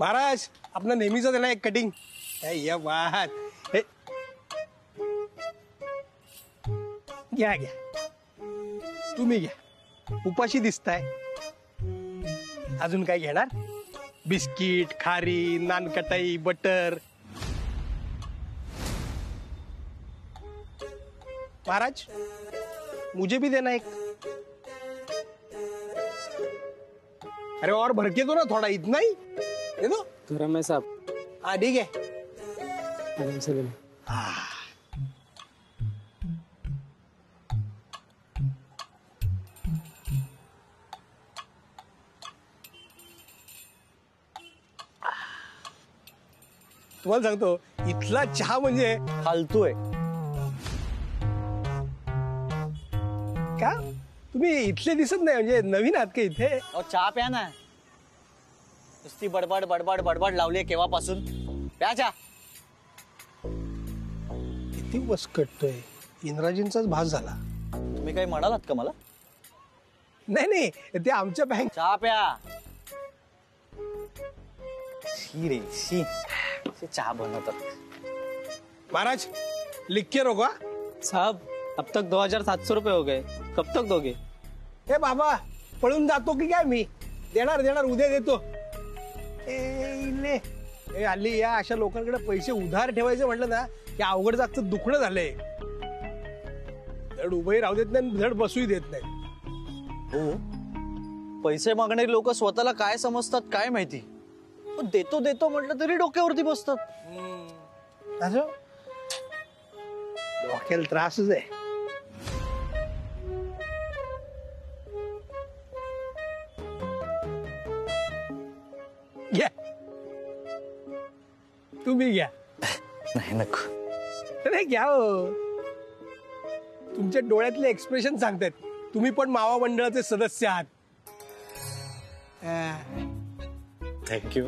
महाराज आपला नेहमीचा देना एक कटिंग. या बात हे घ्या घ्या, तुम्ही घ्या. उपाशी दिसताय. अजून काय घेणार? बिस्किट, खारी, नानकटाई, बटर. महाराज मुझे भी देना एक. अरे और भर के दो ना थोड़ा, इतना ही दे दो. थोड़ा मैं साहब. हाँ ठीक है. आराम से लेना. तुम्हाला सांगतो इथला चहा म्हणजे फालतू आहे. का तुम्ही इथले दिसत नाही, म्हणजे नवीन आहात का इथे? अहो चहा प्या ना. नुसती बडबड बडबड बडबड लावली केव्हापासून. प्या चहा. किती वसकटतोय. इंद्राजींचाच भास झाला. तुम्ही काही म्हणालात का मला? नाही नाही, ते आमच्या बँक. चहा प्या. शी रे शी. चहा बनवतात. महाराज लिख के रखो. साहब अब तक 2700 रुपए हो गए. कब तक दोगे? हे बाबा पळून जातो की काय मी? देणार देणार, उद्या देतो. ए हल्ली या अशा लोकांकडे पैसे उधार ठेवायचे म्हटलं ना की अवघड जागचं दुखणं झालंय. धड उभंही राहू देत नाही, धड बसूही देत नाही. हो, पैसे मागणारी लोक स्वतःला काय समजतात काय माहिती. देतो देतो म्हटलं तरी डोक्यावरती बसतात. असं डोक्याला त्रासच आहे. घ्या, तुम्ही घ्या. नाही नको. नाही घ्या हो. तुमच्या डोळ्यातले एक्सप्रेशन सांगतात तुम्ही पण मावा मंडळाचे सदस्य आहात. थँक्यू.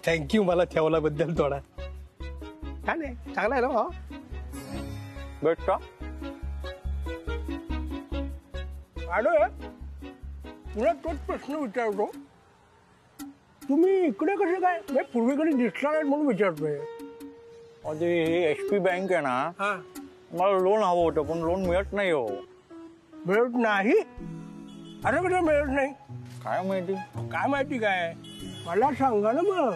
थँक्यू मला ठेवल्याबद्दल. थोडा छान आहे, चांगला आहे ना भाऊ. बेटा आडो तुला तोच प्रश्न विचारतो, तुम्ही इकडे कसे काय? मी पूर्वीकडे दिसला नाही म्हणून विचारतोय. अरे HP बँक आहे ना, मला लोन हवं होतं पण लोन मिळत नाही. हो मिळत नाही? अरे कसं मिळत नाही? काय माहिती. काय माहिती काय? मला सांगा ना मग.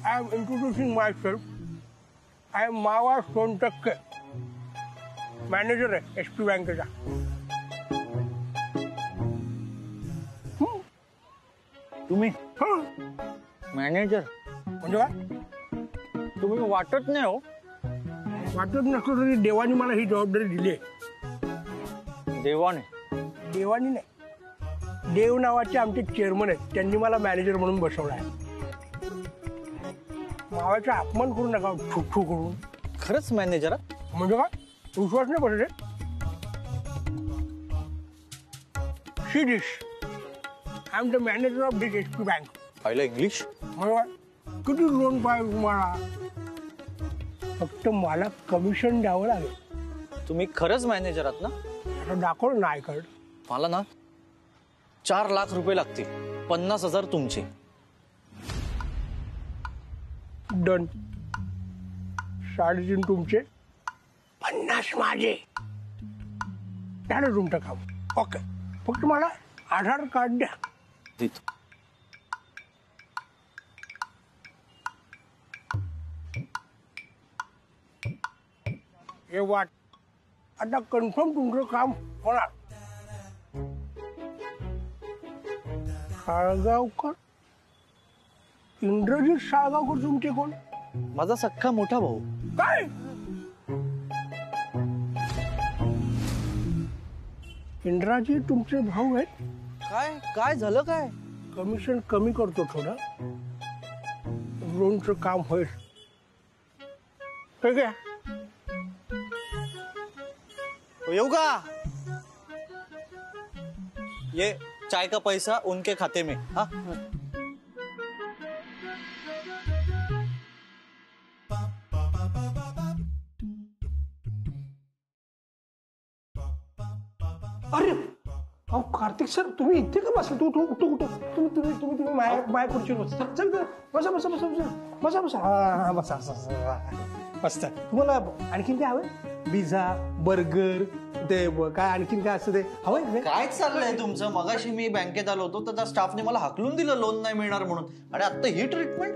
I am introducing myself. I am Mava Sontakke, manager आहे HP बँकेचा. तुम्ही मॅनेजर म्हणजे काय? तुम्ही वाटत नाही हो. वाटत नसलं तरी देवानी मला ही जबाबदारी दिली आहे. देवाने? देवानी नाही, देव नावाचे आमचे चेअरमन आहेत, त्यांनी मला मॅनेजर म्हणून बसवलं आहे. मावाचा अपमान करू नका ठुकठू करून. खरंच मॅनेजर? म्हणजे काय? विश्वास नाही बसले? See this, I am the manager of this HP bank. पाहिलं इंग्लिश? म्हणजे किती लोन पाहिजे तुम्हाला? फक्त मला कमिशन द्यावं लागेल. तुम्ही खरंच मॅनेजर आहात ना? आता दाखवलं ना आय कार्ड. मला ना 4 लाख रुपये लागतील. 50,000 तुमचे. डन. 3.5 तुमचे, 50 माझे. झालं तुमचं काम. ओके, फक्त मला आधार कार्ड द्या. देतो. हे वाट आता कन्फर्म तुमचं काम होणार. साळगावकर, इंद्रजित साळगावकर तुमचे कोण? माझा सख्खा मोठा भाऊ. काय? इंद्राजी तुमचे भाऊ आहेत? काय काय झालं काय? कमिशन कमी करतो थोडं, लोनचं काम होईल. ठीक आहे, येऊ का? ये चाय का पैसा उनके खाते में. हाँ अरे अहो कार्तिक सर तुम्ही इथे का बसला? तू तुम्ही माया खुर्चीवर बस. चल बसा बसा बसा बसा बसा बसा. हा बसा बसा मस्त. तुम्हाला आणखीन काय हवंय? पिझ्झा, बर्गर, ते काय आणखीन काय असतं ते हवंय? काय चाललंय तुमचं? मगाशी मी बँकेत आलो होतो तर त्या स्टाफने मला हाकलून दिलं लोन नाही मिळणार म्हणून, आणि आता ही ट्रीटमेंट.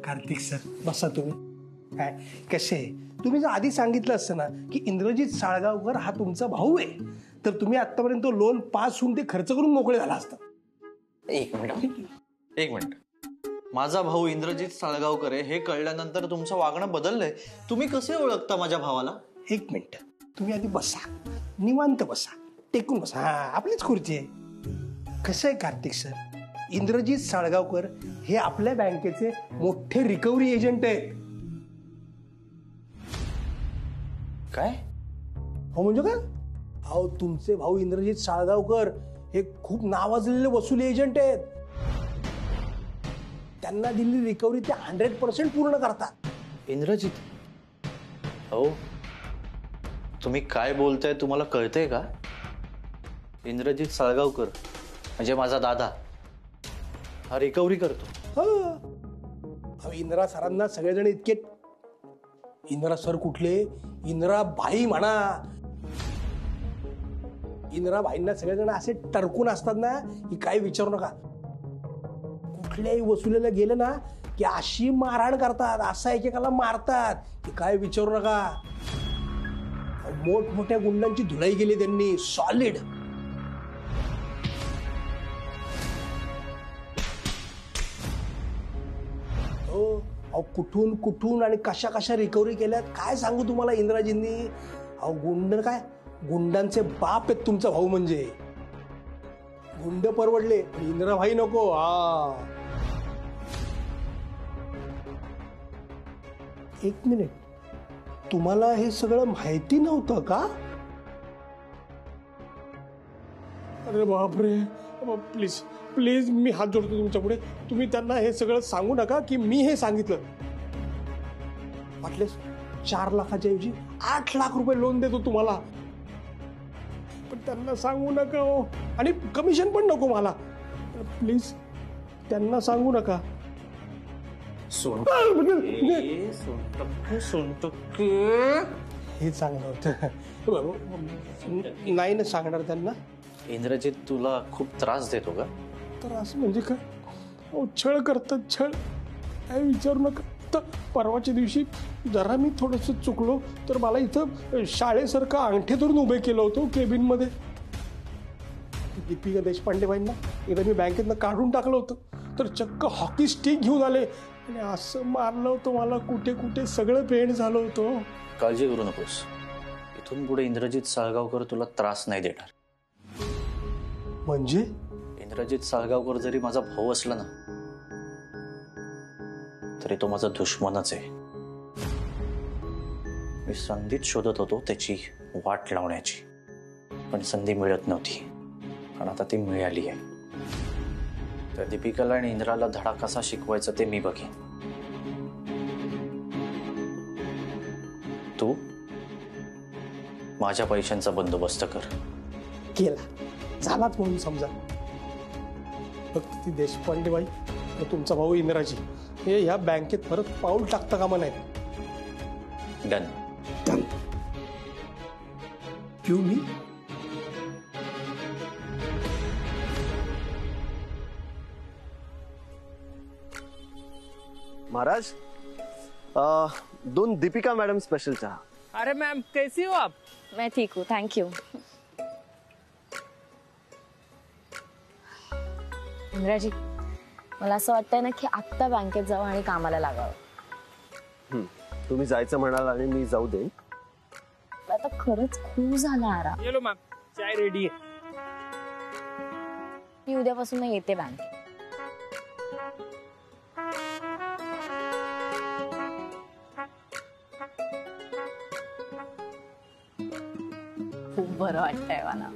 कार्तिक सर बसा तुम्ही. काय कसे तुम्ही जर आधी सांगितलं असतं ना की इंद्रजित साळगावकर हा तुमचा भाऊ आहे, तर तुम्ही आतापर्यंत लोन पास होऊन ते खर्च करून मोकळे झाला असता. एक मिनिट. माझा भाऊ इंद्रजित साळगावकर आहे हे कळल्यानंतर तुमचं वागणं बदललंय. तुम्ही कसे ओळखता माझ्या भावाला? एक मिनिट, तुम्ही आधी बसा, निवांत बसा, टेकून बसा. हा आपलीच खुर्ची आहे. कसं आहे कार्तिक सर, इंद्रजित साळगावकर हे आपल्या बँकेचे मोठे रिकव्हरी एजंट आहेत. काय? हो म्हणजे काय? अहो तुमचे भाऊ इंद्रजित साळगावकर हे खूप नावाजलेले वसुली एजंट आहेत. त्यांना दिलेली रिकव्हरी ते 100% पूर्ण करतात. इंद्रजित? हो, तुम्ही काय बोलताय तुम्हाला कळतंय का? इंद्रजित साळगावकर म्हणजे माझा दादा हा रिकव्हरी करतो. अहो इंदिरा सरांना सगळेजण इतके, इंदिरा सर कुठले, इंदिरा भाई म्हणा. इंदिरा भाईंना सगळेजण असे टरकून असतात ना की काही विचारू नका. कुठल्याही वसुलीला गेलं ना की अशी मारहाण करतात, असा एकेकाला मारतात की काय विचारू नका. मोठमोठ्या गुंडांची धुलाई केली त्यांनी, सॉलिड. हो अहो कुठून कुठून आणि कशा कशा रिकव्हरी केल्यात काय सांगू तुम्हाला इंदिराजींनी. अहो गुंड काय, गुंडांचे बाप आहेत तुमचा भाऊ. म्हणजे गुंड परवडले पण इंदिरा भाई नको. हा एक मिनिट, तुम्हाला हे सगळं माहिती नव्हतं का? अरे बापरे, प्लीज प्लीज मी हात जोडतो तुमच्या पुढे. तुम्ही त्यांना हे सगळं सांगू नका की मी हे सांगितलं. म्हटले 4 लाखाच्या ऐवजी 8 लाख रुपये लोन देतो तुम्हाला, पण त्यांना सांगू नका हो. आणि कमिशन पण नको मला. प्लीज त्यांना सांगू नका. हे चांगलं होतं. नाही ना सांगणार त्यांना. इंद्रजित तुला खूप त्रास देतो का? तर असं म्हणजे काय? अहो छळ करतात, छळ. काय विचारू नका. तर परवाच्या दिवशी जरा मी थोडंसं चुकलो तर मला इथं शाळेसारखं अंगठे धरून उभे केलं होतं केबिनमध्ये. दीपिका देशपांडे बाईंना एकदा मी बँकेतनं काढून टाकलं होतं, तर चक्क हॉकी स्टिक घेऊन आले आणि असं मारलं होतं मला. कुठे कुठे सगळं पेंट झालं होतं. काळजी करू नकोस, इथून पुढे इंद्रजित साळगावकर तुला त्रास नाही देणार. म्हणजे इंद्रजित साळगावकर जरी माझा भाऊ असला ना तरी तो माझा दुश्मनच आहे. मी संधीच शोधत होतो त्याची वाट लावण्याची, पण संधी मिळत नव्हती. पण आता ती मिळाली आहे. तर दीपिकाला आणि इंद्राला धडा कसा शिकवायचा ते मी बघेन. तू माझ्या पैशांचा बंदोबस्त कर. केला झालाच म्हणून समजा. फक्त ती देशपांडे बाई आणि तुमचा भाऊ इंदिराजी हे ह्या बँकेत परत पाऊल टाकता कामा नाही. डन. क्यू मी महाराज 2 दीपिका मैडम स्पेशल चाह. अरे मैम कैसी हो आप? मैं ठीक हूँ, थैंक यू. इंद्राजी, मला असं वाटतंय ना की आत्ता बँकेत जावं आणि कामाला लागावं. तुम्ही जायचं म्हणाल आणि मी जाऊ देईन. आता खरंच खूप झाला आराम. ये लो मैम, चाय रेडी है. मी उद्यापासून येते बँकेत. खूप बरं वाटतंय मला.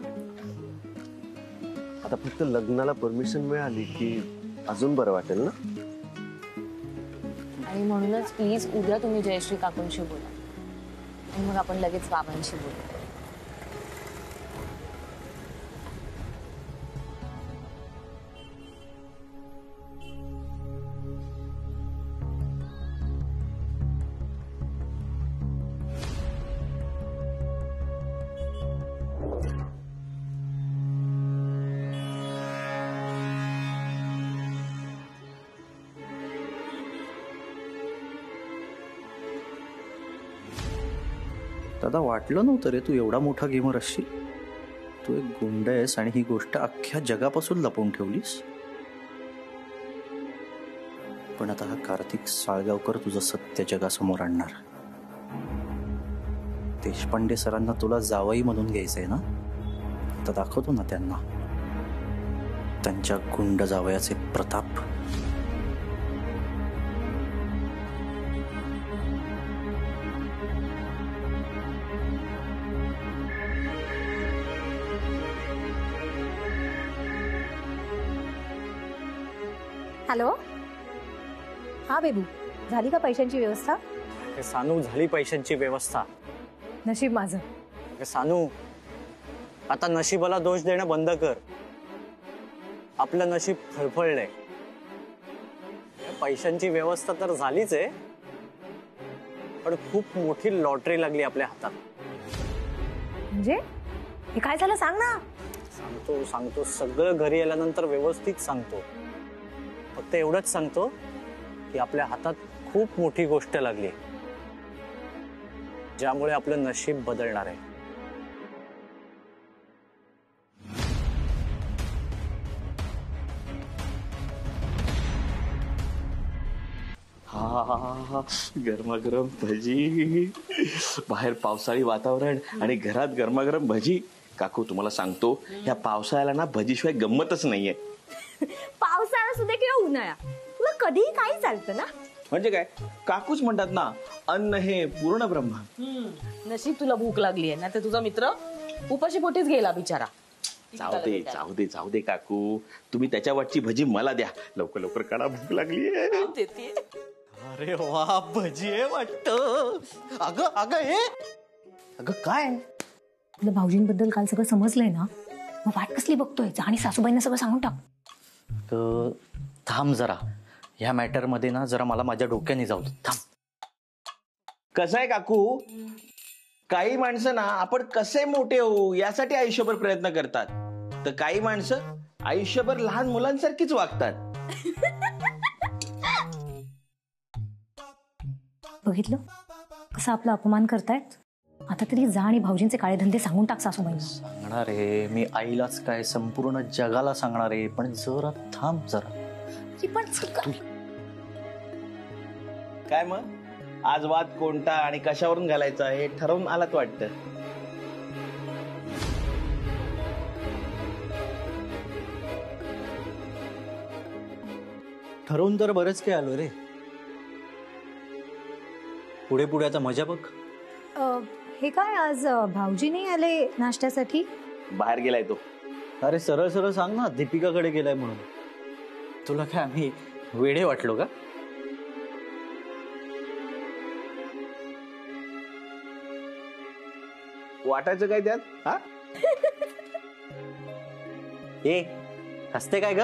आता फक्त लग्नाला परमिशन मिळाली की अजून बरं वाटेल ना. आणि म्हणूनच प्लीज उद्या तुम्ही जयश्री काकूंशी बोला आणि मग आपण लगेच बाबांशी बोलू. दादा वाटलं नव्हतं रे तू एवढा मोठा गेमर असशील. तू एक गुंड आहेस आणि ही गोष्ट अख्ख्या जगापासून लपवून ठेवलीस. पण आता हा कार्तिक साळगावकर तुझं सत्य जगासमोर आणणार. देशपांडे सरांना तुला जावई म्हणून घ्यायचंय ना, आता दाखवतो ना त्यांना त्यांच्या गुंड जावयाचे प्रताप. हॅलो. हा बेबू, झाली का पैशांची व्यवस्था? सानू झाली पैशांची व्यवस्था. नशीब माझं. सानू आता नशिबाला दोष देणं बंद कर. आपलं नशीब फळफळलंय. पैशांची व्यवस्था तर झालीच आहे, पण खूप मोठी लॉटरी लागली आपल्या हातात. म्हणजे हे काय झालं सांग ना. सांगतो सांगतो सगळं घरी आल्यानंतर व्यवस्थित सांगतो. फक्त एवढंच सांगतो की आपल्या हातात खूप मोठी गोष्ट लागली, ज्यामुळे आपलं नशीब बदलणार आहे. हा गरमागरम भजी, बाहेर पावसाळी वातावरण आणि घरात गरमागरम भजी. काकू तुम्हाला सांगतो, या पावसाळ्याला ना भजीशिवाय गंमतच नाहीये. पावसाळा सुद्धा किंवा उन्हाळा, तुला कधीही काही चालतं ना. म्हणजे काय, काकूच म्हणतात ना, अन्न हे पूर्ण ब्रह्म. नशीब तुला भूक लागली आहे ना, तर तुझा मित्र उपाशी पोटीच गेला बिचारा. जाऊ दे जाऊ दे जाऊ दे काकू, तुम्ही त्याच्या वाटची भजी मला द्या. लवकर लवकर काढा, भूक लागली. अरे वा, भजी आहे वाटतं. अगं अगं हे अगं काय तुला भाऊजींबद्दल काल सगळं समजलंय ना, मग वाट कसली बघतोय? आणि सासूबाईंना सगळं सांगून टाक. तर थांब जरा, ह्या मॅटर मध्ये ना जरा मला माझ्या डोक्याने जाऊ दे. थांब. कसं आहे काकू, काही माणसं ना आपण कसे मोठे होऊ यासाठी आयुष्यभर प्रयत्न करतात, तर काही माणसं आयुष्यभर लहान मुलांसारखीच वागतात. बघितलं कसं आपला अपमान करतायत. आता तरी जा आणि भाऊजींचे काळे धंदे सांगून टाक सासूबाईंना. सांगणार आहे मी आईलाच काय, संपूर्ण जगाला सांगणार आहे. पण जरा थांब जरा. काय मग, आज वाद कोणता आणि कशावरून घालायचा हे ठरवून आलात वाटतं. ठरवून तर बरेच काय आलो रे. पुढे पुढे आता मजा बघ. हे काय, आज भाऊजी नाही आले नाश्त्यासाठी? बाहेर गेलाय तो. अरे सरळ सरळ सांग ना, दीपिकाकडे गेलाय म्हणून. तुला काय आम्ही वेडे वाटलो का? वाटायचं काय त्यात? हा ए हसते काय ग?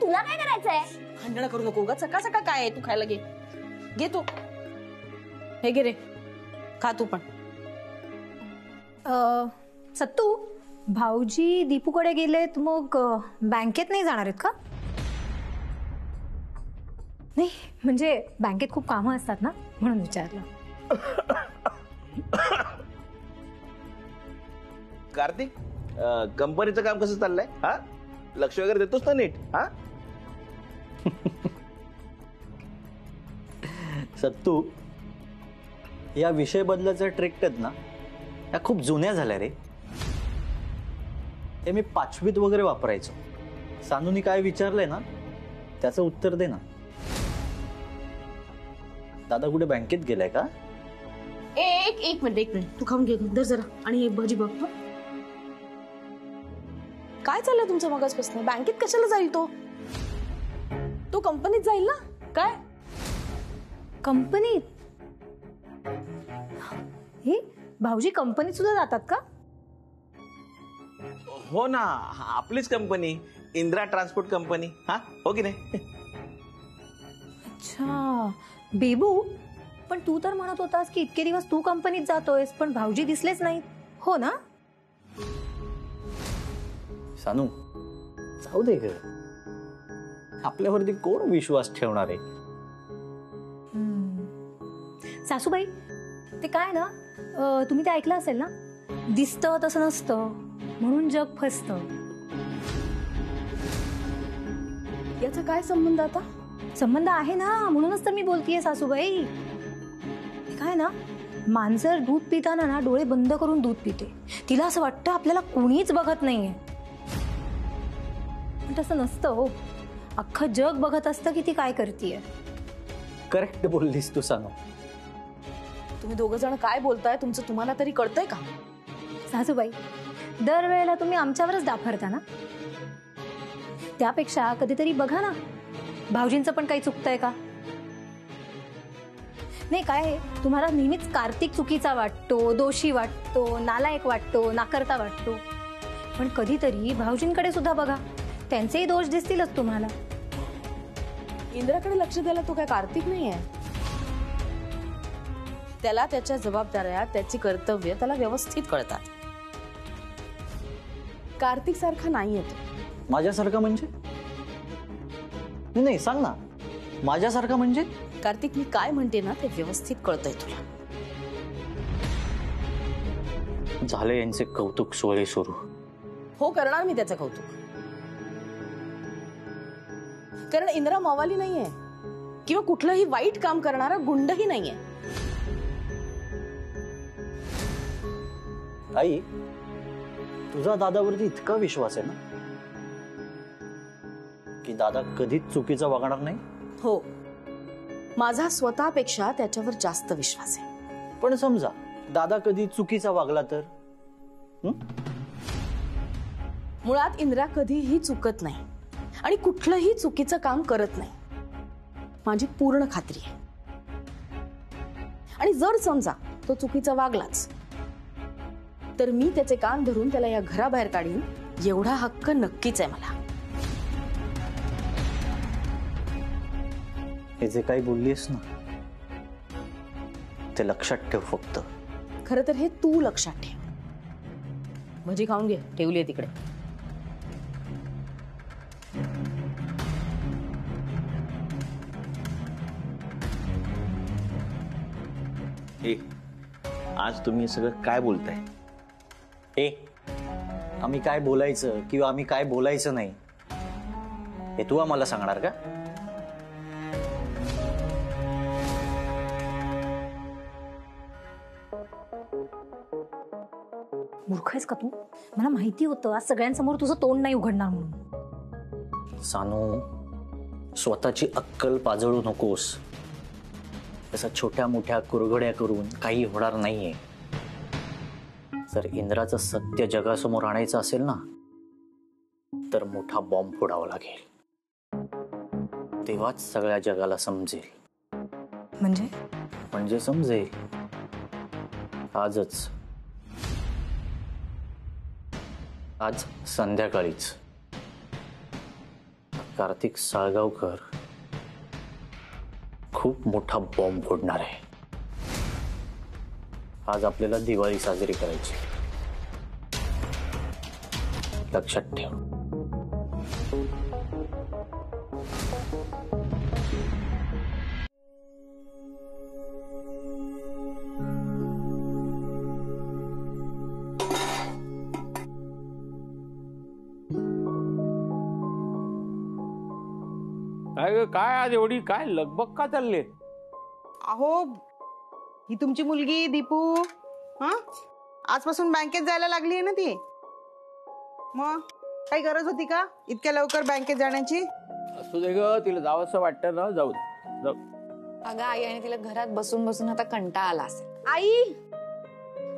तुला काय करायचंय? भांडण करू नको ग. सकाळ सकाळ काय आहे, तू खायला घे. घे तू, हे घे रे, खा तू पण. सत्तू, भाऊजी दीपूकडे गेलेत, मग बँकेत नाही जाणार आहेत का? नाही म्हणजे बँकेत खूप कामं असतात ना, म्हणून विचारलं. कार्तिक, कंपनीचं काम कसं चाललंय? हा, लक्ष वगैरे देतोस ना नीट? हा सत्तू, या विषय बदलाच्या ट्रिक आहेत ना, या खूप जुन्या झाल्या रे. हे मी 5वीत वगैरे वापरायचो. सानूनी काय विचारलंय ना, त्याचं उत्तर दे ना. दादा कुठे बँकेत गेलाय का? एक मिनिट तू खाऊन घे दर जरा, आणि हे भजी बघ. काय चाललंय तुमचं मगाचपासून? बँकेत कशाला जाईल तो? तो कंपनीत जाईल ना. काय कंपनीत? हे भाऊजी कंपनीत सुद्धा जातात का? हो ना, आपलीच कंपनी, इंदिरा ट्रान्सपोर्ट कंपनी. हा, हो की नाही? अच्छा बेबू, पण तू तर म्हणत होतास की इतके दिवस तू कंपनीत जातोयस, पण भाऊजी दिसलेच नाहीत, हो ना? सानू जाऊ दे ग, आपल्यावरती कोण विश्वास ठेवणार आहे? सासूबाई, ते काय ना, तुम्ही ते ऐकलं असेल ना, दिसतं तसं नसतं म्हणून जग फसतं. याचा काय संबंध आता? संबंध आहे ना, म्हणूनच तर मी बोलतीये सासूबाई. ते काय ना, मांजर दूध पिताना ना डोळे बंद करून दूध पिते. तिला असं वाटतं आपल्याला कोणीच बघत नाहीये, पण तसं नसतं हो. अख्खं जग बघत असतं की ती काय करतीये. करेक्ट बोललीस तू सानू. तुम्ही दोघं जण काय बोलताय? तुमचं तुम्हाला तरी कळतंय का? सासूबाई, दरवेळेला तुम्ही आमच्यावरच दाफरता ना. त्यापेक्षा कधीतरी बघा ना, भाऊजींचं पण काही चुकतंय का. नाही काय, तुम्हाला नेहमीच कार्तिक चुकीचा वाटतो, दोषी वाटतो, नालायक वाटतो, नाकर्ता वाटतो. पण कधीतरी भाऊजींकडे सुद्धा बघा, त्यांचेही दोष दिसतीलच तुम्हाला. इंद्राकडे लक्ष द्यायला तो काय कार्तिक नाहीये. त्याला त्याच्या जबाबदाऱ्या, त्याची कर्तव्य त्याला व्यवस्थित कळतात. कार्तिक सारखा नाहीये तो. माझ्यासारखा म्हणजे? नाही सांग ना, माझ्यासारखा म्हणजे? कार्तिक, मी काय म्हणते ना ते व्यवस्थित कळतंय तुला. झाले यांचे कौतुक सोहळे सुरू. हो, करणार मी त्याचं कौतुक. कारण इंद्रा मवाली नाहीये किंवा कुठलंही वाईट काम करणारा गुंडही नाहीये. आई, तुझा दादावरती इतका विश्वास आहे ना की दादा कधीच चुकीचा वागणार नाही? हो, माझा स्वतःपेक्षा त्याच्यावर जास्त विश्वास आहे. पण समजा दादा कधी चुकीचा वागला तर? मुळात इंद्रा कधीही चुकत नाही आणि कुठलंही चुकीचं काम करत नाही, माझी पूर्ण खात्री आहे. आणि जर समजा तो चुकीचा वागलाच तर मी त्याचे कान धरून त्याला या घराबाहेर काढीन, एवढा हक्क नक्कीच आहे मला. हे जे काही बोललीस ना ते लक्षात ठेव फक्त. खरं तर हे तू लक्षात ठेव. भजी खाऊन घे, ठेवली आहे तिकडे. आज तुम्ही सगळं काय बोलताय? आम्ही काय बोलायचं किंवा आम्ही काय बोलायचं नाही हे तू आम्हाला सांगणार का? मूर्ख आहेस का तू? मला माहिती होतं आज सगळ्यांसमोर तुझं तोंड नाही उघडणार म्हणून. सानू, स्वतःची अक्कल पाजळू नकोस. तसा छोट्या मोठ्या कुरघड्या करून काही होणार नाहीये. जर इंद्राचं सत्य जगासमोर आणायचं असेल ना तर मोठा बॉम्ब फोडावा लागेल. तेव्हाच सगळ्या जगाला समजेल. म्हणजे समजेल आजच. आज संध्याकाळीच कार्तिक साळगावकर खूप मोठा बॉम्ब फोडणार आहे. आज आपल्याला दिवाळी साजरी करायची, लक्षात ठेव. काय आज एवढी काय लगबग का चालले? अहो, ही तुमची मुलगी दीपू आजपासून बँकेत जायला लागली आहे ना ती. मग काही गरज होती का इतक्या लवकर बँकेत जाण्याची? असू दे ग, तिला जावंसं वाटतं ना, जाऊ दे. अगं आई, आणि तिला घरात बसून बसून आता कंटाळा आला असेल.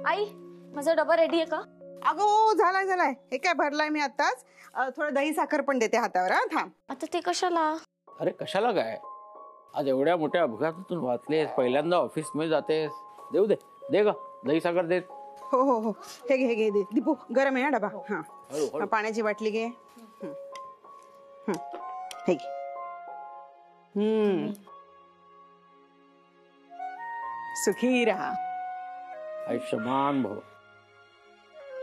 आई, माझा डबा रेडी आहे का? अगं हो, झालाय. हे काय भरलाय मी आताच. थोडं दही साखर पण देते हातावर. थांब. आता ते कशाला? अरे कशाला काय, आज एवढ्या मोठ्या अपघातातून वाचलेस, पहिल्यांदा ऑफिस मध्ये जातेस. देऊ दे ग, दही साखर दे. हो, हे घे दे. दीपू, गरम आहे ना डबा. हा, पाण्याची बाटली घे. हे घे. सुखी राहा. आयुष्यमान भव.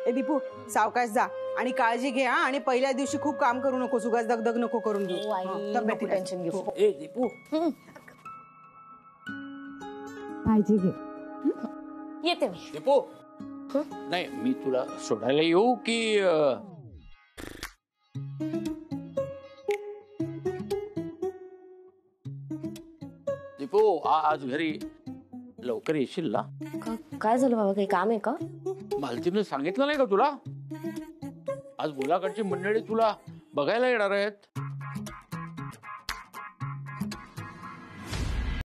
ए दीपू, सावकाश जा आणि काळजी घे. आणि पहिल्या दिवशी खूप काम करू नको, उगाच दगदग नको करून घेऊ. तब्येती टेन्शन घेऊ. ए दीपू, काळजी घे. येते मी. दीपू नाही मी तुला सोडायला येऊ की दीपू आज घरी लवकर येशील ना? काय झालं बाबा, काही काम आहे का? मालतीनं सांगितलं नाही का तुला आज मुलाकडची मंडळी तुला बघायला येणार आहेत?